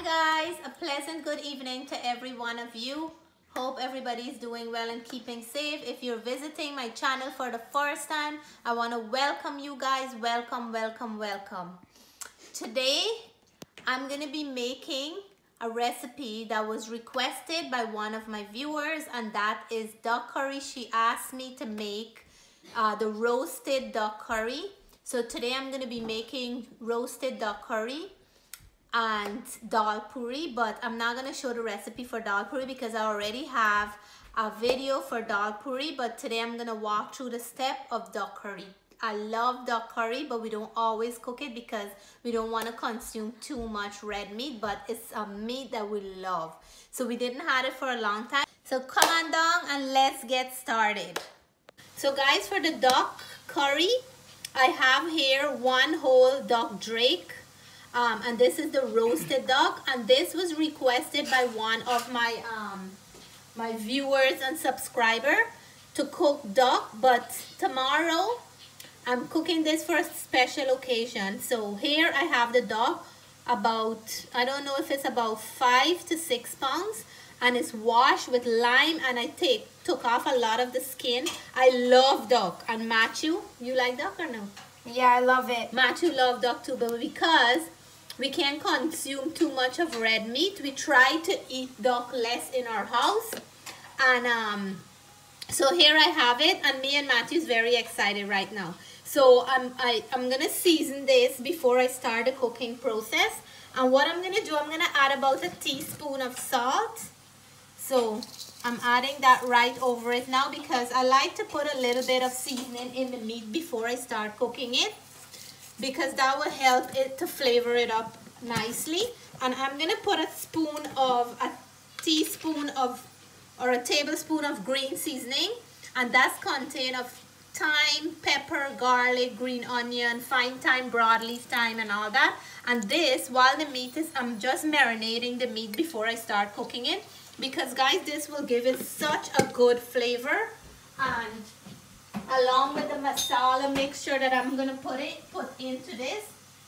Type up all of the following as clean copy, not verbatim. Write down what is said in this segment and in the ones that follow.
guys, a pleasant good evening to every one of you. Hope everybody's doing well and keeping safe. If you're visiting my channel for the first time, I want to welcome you guys. Welcome, welcome, welcome. Today, I'm going to be making a recipe that was requested by one of my viewers, and that is duck curry. She asked me to make the roasted duck curry. So today I'm going to be making roasted duck curry and dal puri, but I'm not going to show the recipe for dal puri because I already have a video for dal puri, but today I'm going to walk through the step of duck curry. I love duck curry, but we don't always cook it because we don't want to consume too much red meat, but it's a meat that we love. So we didn't have it for a long time. So come on down and let's get started. So guys, for the duck curry, I have here one whole duck drake. And this is the roasted duck, and this was requested by one of my my viewers and subscriber to cook duck, but tomorrow I'm cooking this for a special occasion. So here I have the duck, about, I don't know if it's about 5 to 6 pounds, and it's washed with lime, and I took off a lot of the skin. I love duck. And Matthew, you like duck or no? Yeah, I love it. Matthew loves duck too, but because we can't consume too much of red meat, we try to eat duck less in our house. And so here I have it, and me and Matthew is very excited right now. So I'm gonna season this before I start the cooking process. And what I'm gonna do, I'm gonna add about a teaspoon of salt. So I'm adding that right over it now because I like to put a little bit of seasoning in the meat before I start cooking it, because that will help it to flavor it up nicely. And I'm gonna put a teaspoon of or a tablespoon of green seasoning, and that's contained of thyme, pepper, garlic, green onion, fine thyme, broadleaf thyme, and all that. And this, while the meat is, I'm just marinating the meat before I start cooking it, because guys, this will give it such a good flavor. And along with the masala mixture that I'm gonna put into this,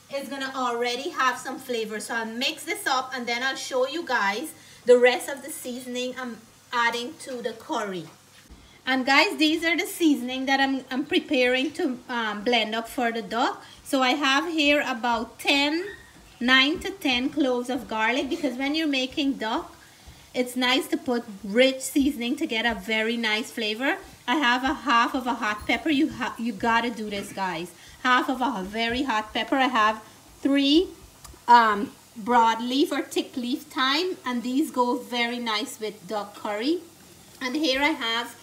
it's gonna already have some flavor. So I'll mix this up, and then I'll show you guys the rest of the seasoning I'm adding to the curry. And guys, these are the seasoning that I'm preparing to blend up for the duck. So I have here about 9 to 10 cloves of garlic, because when you're making duck, it's nice to put rich seasoning to get a very nice flavor. I have a half of a hot pepper. You gotta do this, guys. Half of a very hot pepper. I have 3 broadleaf or thick leaf thyme, and these go very nice with duck curry. And here I have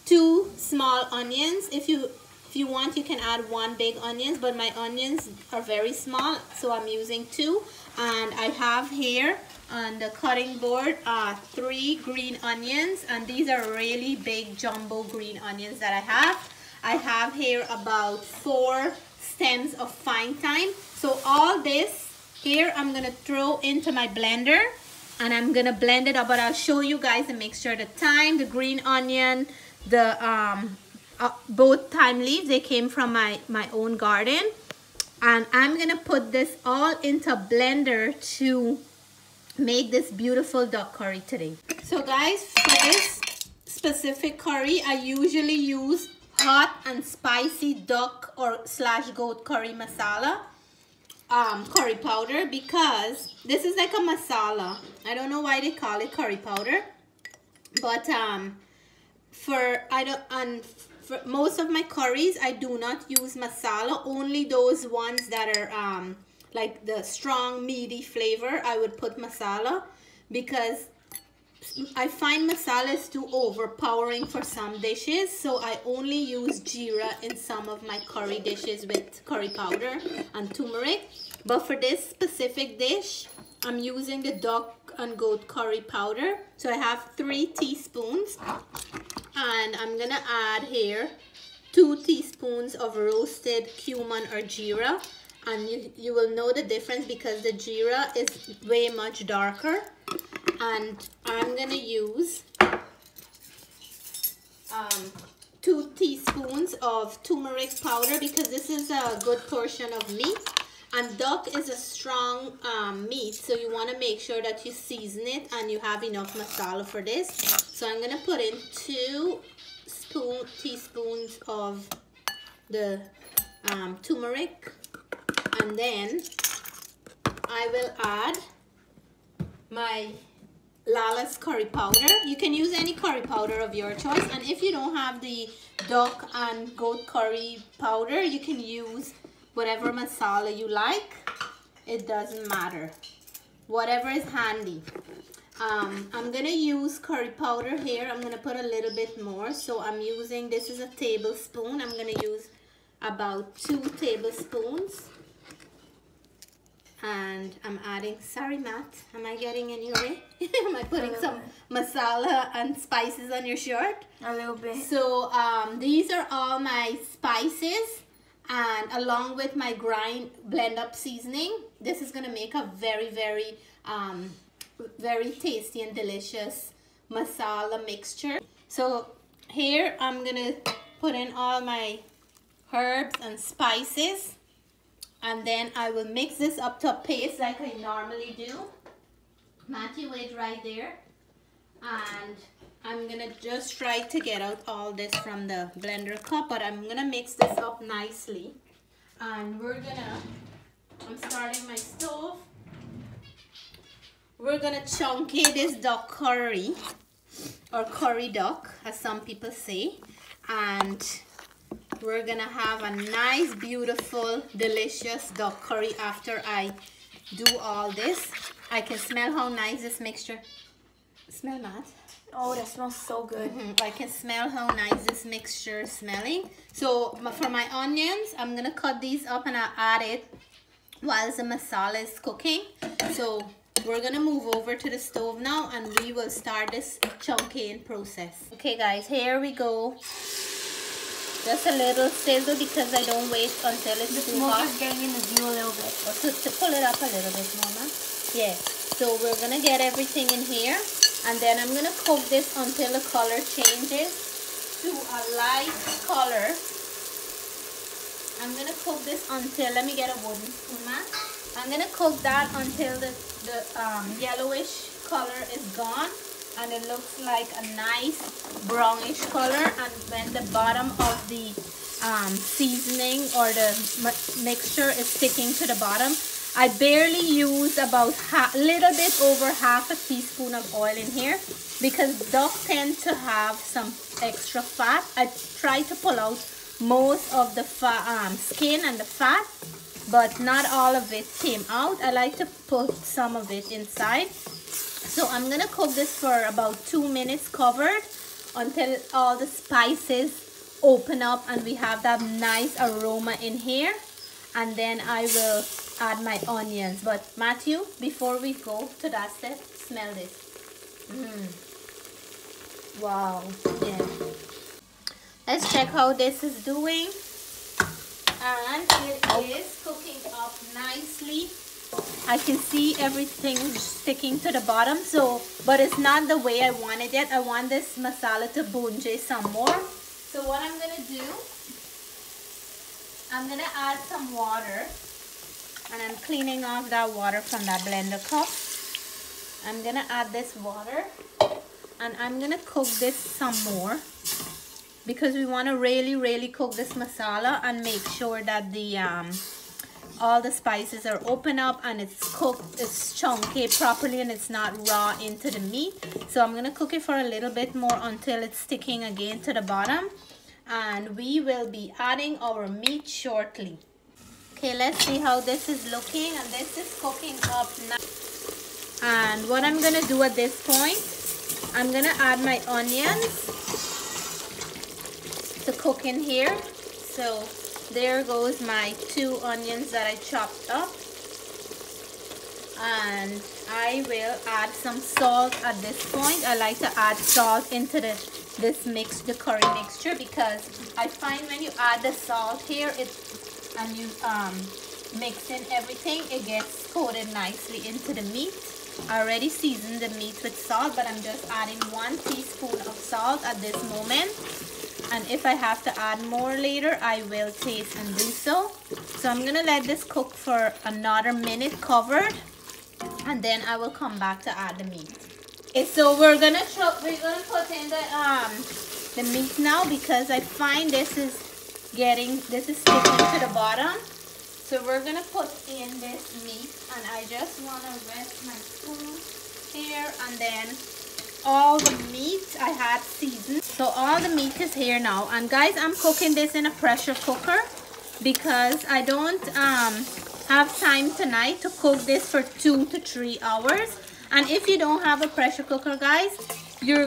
2 small onions. If you want, you can add 1 big onion, but my onions are very small, so I'm using 2. And I have here on the cutting board 3 green onions, and these are really big jumbo green onions that I have. I have here about 4 stems of fine thyme. So all this here I'm gonna throw into my blender, and I'm gonna blend it up, but I'll show you guys the mixture. The thyme, the green onion, the both thyme leaves, they came from my own garden. And I'm gonna put this all into a blender to make this beautiful duck curry today. So guys, for this specific curry, I usually use hot and spicy duck or / goat curry masala curry powder, because this is like a masala. I don't know why they call it curry powder, but for most of my curries, I do not use masala. Only those ones that are like the strong meaty flavor, I would put masala, because I find masala is too overpowering for some dishes. So I only use geera in some of my curry dishes with curry powder and turmeric. But for this specific dish, I'm using the duck and goat curry powder. So I have 3 teaspoons, and I'm gonna add here 2 teaspoons of roasted cumin or geera. And you will know the difference because the geera is way much darker. And I'm gonna use 2 teaspoons of turmeric powder, because this is a good portion of meat. And duck is a strong meat, so you want to make sure that you season it and you have enough masala for this. So I'm going to put in 2 teaspoons of the turmeric, and then I will add my Lala's curry powder. You can use any curry powder of your choice, and if you don't have the duck and goat curry powder, you can use whatever masala you like. It doesn't matter, whatever is handy. I'm gonna use curry powder here. I'm gonna put a little bit more, so I'm using, this is a tablespoon. I'm gonna use about 2 tablespoons, and I'm adding, sorry Matt, am I getting in your way? Am I putting some masala and spices on your shirt? A little bit. So these are all my spices, and along with my blend up seasoning, this is gonna make a very, very very tasty and delicious masala mixture. So here I'm gonna put in all my herbs and spices, and then I will mix this up to a paste like I normally do. Matthew, wait right there. And I'm gonna just try to get out all this from the blender cup, but I'm gonna mix this up nicely. And I'm starting my stove. We're gonna chunky this duck curry, or curry duck as some people say, and we're gonna have a nice, beautiful, delicious duck curry after I do all this. I can smell how nice this mixture. Smell, Matt? Oh, that smells so good. I can smell how nice this mixture is smelling. So for my onions, I'm gonna cut these up and I'll add it while the masala is cooking. So we're gonna move over to the stove now and we will start this chunking process. Okay guys, here we go. Just a little sizzle because I don't wait until it's too hot. The smoke is getting in the view a little bit. To pull it up a little bit, Mama. Yeah. So we're gonna get everything in here, and then I'm gonna cook this until the color changes to a light color. I'm gonna cook this until, let me get a wooden spoon, Matt. I'm gonna cook that until the yellowish color is gone and it looks like a nice brownish color, and when the bottom of the seasoning or the mixture is sticking to the bottom, I barely use about a little bit over half a teaspoon of oil in here because duck tend to have some extra fat. I try to pull out most of the skin and the fat, but not all of it came out. I like to put some of it inside. So I'm gonna cook this for about 2 minutes covered until all the spices open up and we have that nice aroma in here, and then I will add my onions. But Matthew, before we go to that step, smell this. Wow. Yeah. Let's check how this is doing. And it is cooking up nicely. I can see everything sticking to the bottom, so but it's not the way I wanted it. I want this masala to bunje some more. So what I'm gonna do, I'm gonna add some water, and I'm cleaning off that water from that blender cup. I'm gonna add this water, and I'm gonna cook this some more because we want to really cook this masala and make sure that the all the spices are open up and it's cooked, it's chunky properly, and it's not raw into the meat. So I'm gonna cook it for a little bit more until it's sticking again to the bottom, and we will be adding our meat shortly. Okay, let's see how this is looking, and this is cooking up now. And what I'm gonna do at this point, I'm gonna add my onions to cook in here. So there goes my 2 onions that I chopped up, and I will add some salt at this point. I like to add salt into the curry mixture because I find when you add the salt here and you mix in everything, it gets coated nicely into the meat. I already seasoned the meat with salt, but I'm just adding 1 teaspoon of salt at this moment. And if I have to add more later, I will taste and do so. So So I'm gonna let this cook for another minute covered, and then I will come back to add the meat. Okay, so we're gonna put in the meat now, because I find this is sticking to the bottom. So we're gonna put in this meat, and I just wanna rest my spoon here, and then all the meat I had seasoned. So all the meat is here now, and guys, I'm cooking this in a pressure cooker because I don't have time tonight to cook this for 2 to 3 hours. And if you don't have a pressure cooker, guys, you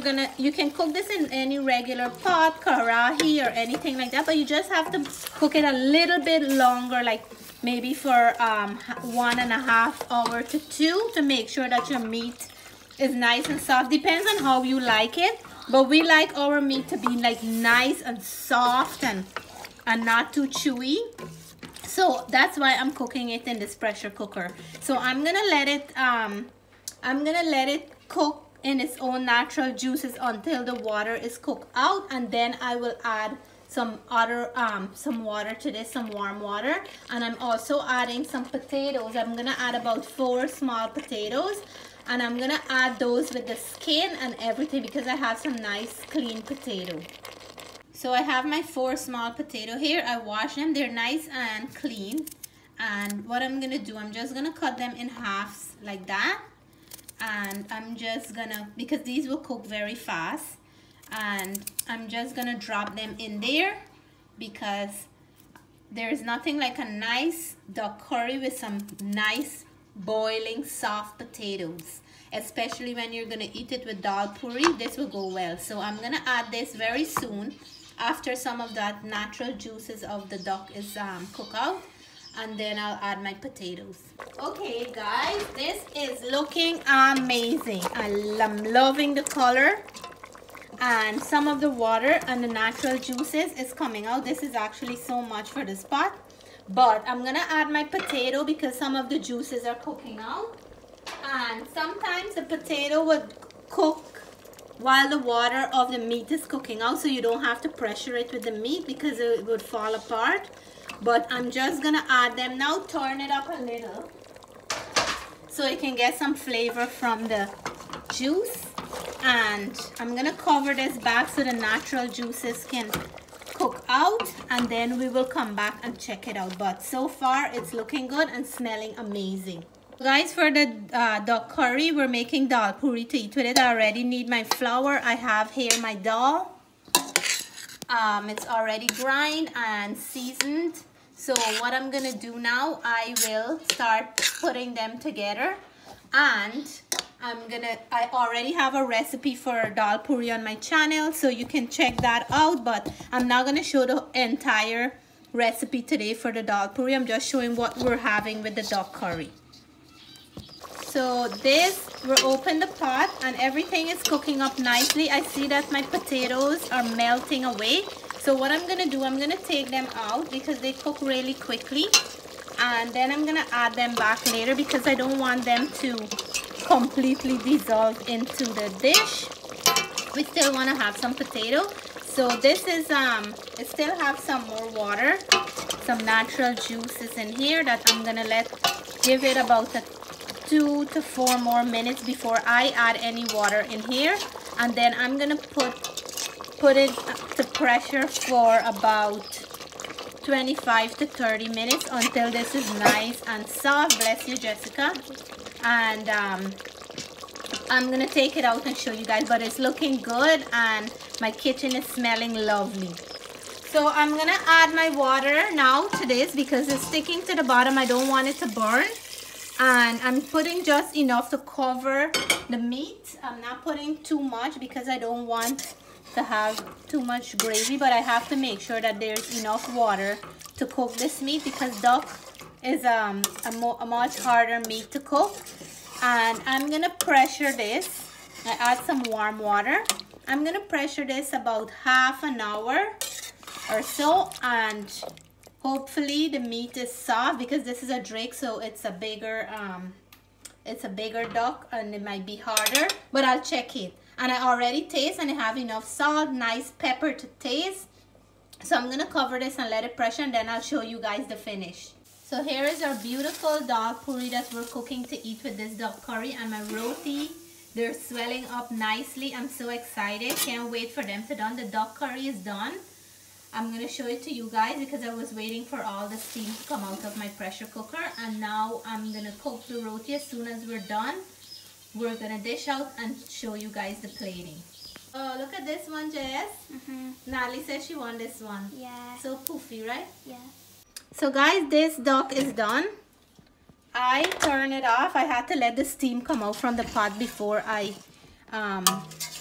can cook this in any regular pot, karahi, or anything like that, but you just have to cook it a little bit longer, like maybe for 1.5 hours to 2, to make sure that your meat is nice and soft. Depends on how you like it, but we like our meat to be like nice and soft and not too chewy. So that's why I'm cooking it in this pressure cooker. So I'm gonna let it cook in its own natural juices until the water is cooked out, and then I will add some water to this, some warm water. And I'm also adding some potatoes. I'm gonna add about 4 small potatoes, and I'm gonna add those with the skin and everything, because I have some nice clean potato. So I have my 4 small potato here. I washed them, they're nice and clean. And what I'm gonna do, I'm just gonna cut them in halves like that. And I'm just gonna, because these will cook very fast, and I'm just gonna drop them in there, because there's nothing like a nice duck curry with some nice boiling soft potatoes, especially when you're gonna eat it with dal puri. This will go well. So I'm gonna add this very soon after some of that natural juices of the duck is cooked out, and then I'll add my potatoes. Okay guys, this is looking amazing. I'm loving the color, and some of the water and the natural juices is coming out. This is actually so much for this pot, but I'm gonna add my potato because some of the juices are cooking out. And sometimes the potato would cook while the water of the meat is cooking out, so you don't have to pressure it with the meat because it would fall apart. But I'm just gonna add them now, turn it up a little so you can get some flavor from the juice. And I'm gonna cover this back so the natural juices can cook out, and then we will come back and check it out. But so far it's looking good and smelling amazing. Guys, for the duck curry, we're making dal puri to eat with it. I already need my flour. I have here my dal. It's already grind and seasoned. So what I'm gonna do now, I will start putting them together, and I already have a recipe for dal puri on my channel, so you can check that out. But I'm not gonna show the entire recipe today for the dal puri. I'm just showing what we're having with the duck curry. So we'll open the pot, and everything is cooking up nicely. I see that my potatoes are melting away. So what I'm gonna do, I'm gonna take them out because they cook really quickly, and then I'm gonna add them back later because I don't want them to completely dissolve into the dish. We still wanna have some potato. So this is, it still have some more water, some natural juices in here that I'm gonna give it about 2 to 4 more minutes before I add any water in here. And then I'm gonna put it to pressure for about 25 to 30 minutes until this is nice and soft. Bless you, Jessica. And I'm gonna take it out and show you guys, but it's looking good and my kitchen is smelling lovely. So I'm gonna add my water now to this because it's sticking to the bottom. I don't want it to burn. And I'm putting just enough to cover the meat. I'm not putting too much because I don't want to have too much gravy, but I have to make sure that there's enough water to cook this meat because duck is a much harder meat to cook. And I'm gonna pressure this. I add some warm water. I'm gonna pressure this about half an hour or so, and hopefully the meat is soft because this is a drake, so it's a bigger duck and it might be harder, but I'll check it. And I already taste and I have enough salt, nice pepper to taste. So I'm gonna cover this and let it pressure, and then I'll show you guys the finish. So here is our beautiful dal puri that we're cooking to eat with this duck curry, and my roti, they're swelling up nicely. I'm so excited. Can't wait for them to done. The duck curry is done. I'm going to show it to you guys because I was waiting for all the steam to come out of my pressure cooker. And now I'm going to cook the roti. As soon as we're done, we're going to dish out and show you guys the plating. Oh, look at this one, Jess. Nali says she wants this one. Yeah. So poofy, right? Yeah. So guys, this duck is done. I turn it off. I had to let the steam come out from the pot before I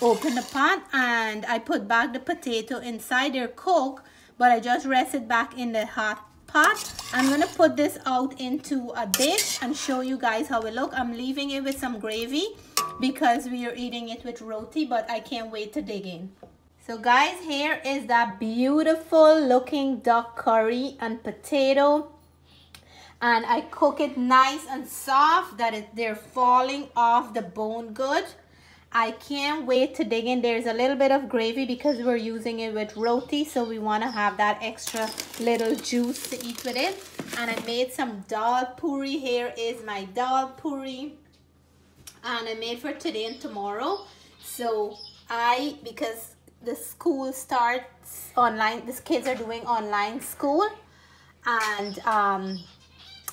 open the pot, and I put back the potato inside. They're cooked, but I just rest it back in the hot pot. I'm gonna put this out into a dish and show you guys how it look. I'm leaving it with some gravy because we are eating it with roti, but I can't wait to dig in. So guys, here is that beautiful looking duck curry and potato, and I cook it nice and soft that they're falling off the bone good. I can't wait to dig in. There's a little bit of gravy because we're using it with roti, so we want to have that extra little juice to eat with it. And I made some dal puri. Here is my dal puri, and I made for today and tomorrow. So because the school starts online, these kids are doing online school, and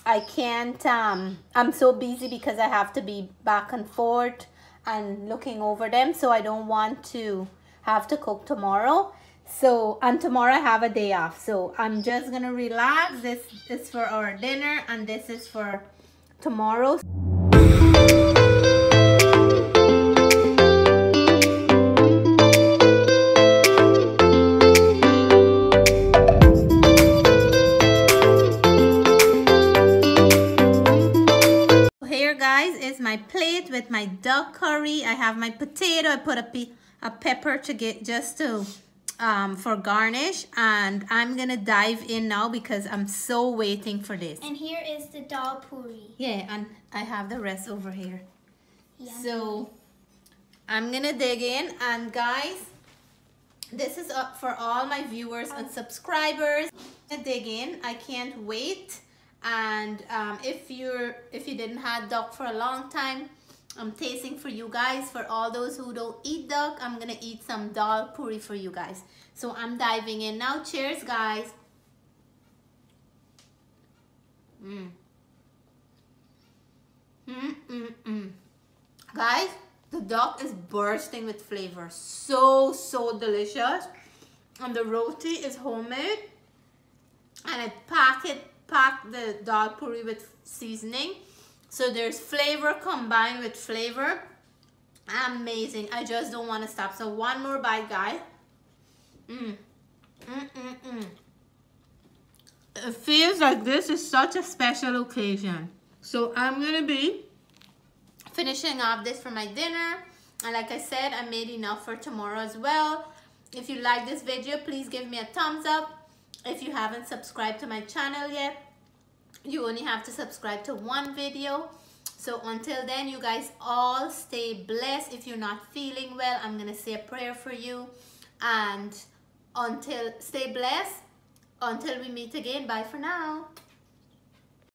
I can't, I'm so busy because I have to be back and forth and looking over them, so I don't want to have to cook tomorrow. So, and tomorrow I have a day off, so I'm just gonna relax. This is for our dinner and this is for tomorrow. Guys, is my plate with my duck curry. I have my potato. I put a pepper to get just to for garnish, and I'm gonna dive in now because I'm so waiting for this. And here is the dal puri. Yeah, and I have the rest over here. Yummy. So I'm gonna dig in, and guys, this is up for all my viewers and subscribers. I'm gonna dig in. I can't wait. And if you didn't have duck for a long time, I'm tasting for you guys. For all those who don't eat duck, I'm gonna eat some dal puri for you guys. So I'm diving in now. Cheers, guys. Guys, the duck is bursting with flavor. So delicious. And the roti is homemade, and I pack the dal puri with seasoning, so there's flavor combined with flavor. Amazing. I just don't want to stop. So one more bite, guys. It feels like this is such a special occasion, so I'm gonna be finishing off this for my dinner, and like I said, I made enough for tomorrow as well. If you like this video, please give me a thumbs up. If you haven't subscribed to my channel yet, you only have to subscribe to one video. So until then, you guys all stay blessed. If you're not feeling well, I'm gonna say a prayer for you, and stay blessed until we meet again. Bye for now.